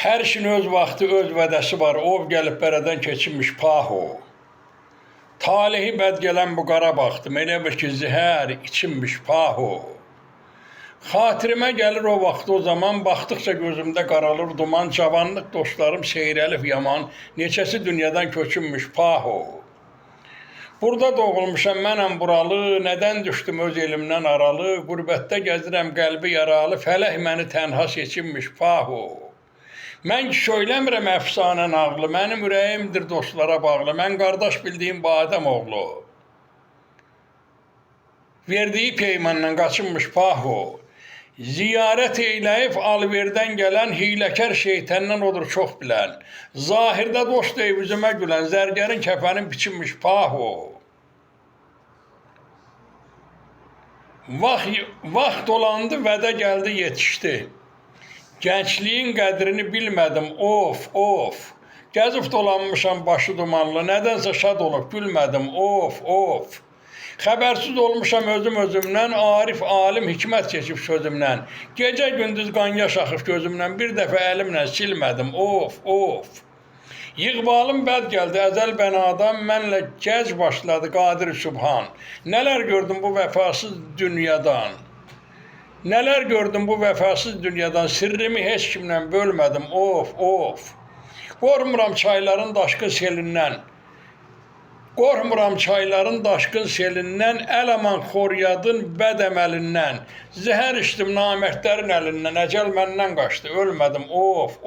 Hər işin öz vaxtı, öz vədəsi var, ov gəlib bərədən keçinmiş paho. Talihi bəd gələn bu Qarabağdım, elə bir ki, zəhər içinmiş paho. Xatirimə gəlir o vaxt, o zaman, baxdıqca gözümdə qaralır duman, cavanlıq dostlarım seyrəlib yaman, neçəsi dünyadan köçünmüş paho. Burada doğulmuşam, mənəm buralı, nədən düşdüm öz elimdən aralı, qürbətdə gəzirəm qəlbi yaralı, fələk məni tənha seçinmiş paho. Mən ki söyləmirəm əfsanə nağlı, mənim ürəyimdir dostlara bağlı, mən qardaş bildiyim bu Adəm oğlu. Verdiyi peymandan qaçınmış paho. Ziyarət eyləyib alverdən gələn, hiləkər şeytandan odur çox bilən. Zahirdə dost deyib üzümə gülən, zərgərin kəfənin biçinmiş paho. Vaxt olandı, vədə gəldi, yetişdi. Gəncliyin qədrini bilmədim, of. Gəzib dolanmışam başı dumanlı, nədənsə şad olub gülmədim, of. Xəbərsiz olmuşam özümdən, arif, alim, hikmət keçib sözümdən. Gecə gündüz qan yaş axıb gözümdən, bir dəfə əlimlə silmədim, of. Yığbalım bəd gəldi əzəl bənadan, mənlə gəc başladı Qadir Sübhan. Nələr gördüm bu vəfasız dünyadan. Nələr gördüm bu vəfasız dünyadan, sirrimi heç kimlə bölmədim, of. Qorxmuram çayların daşqın selindən, əl-aman xoryadın bəd əməlindən. Zəhər içdim namərdlərin əlindən, əcəl məndən qaçdı, ölmədim, of.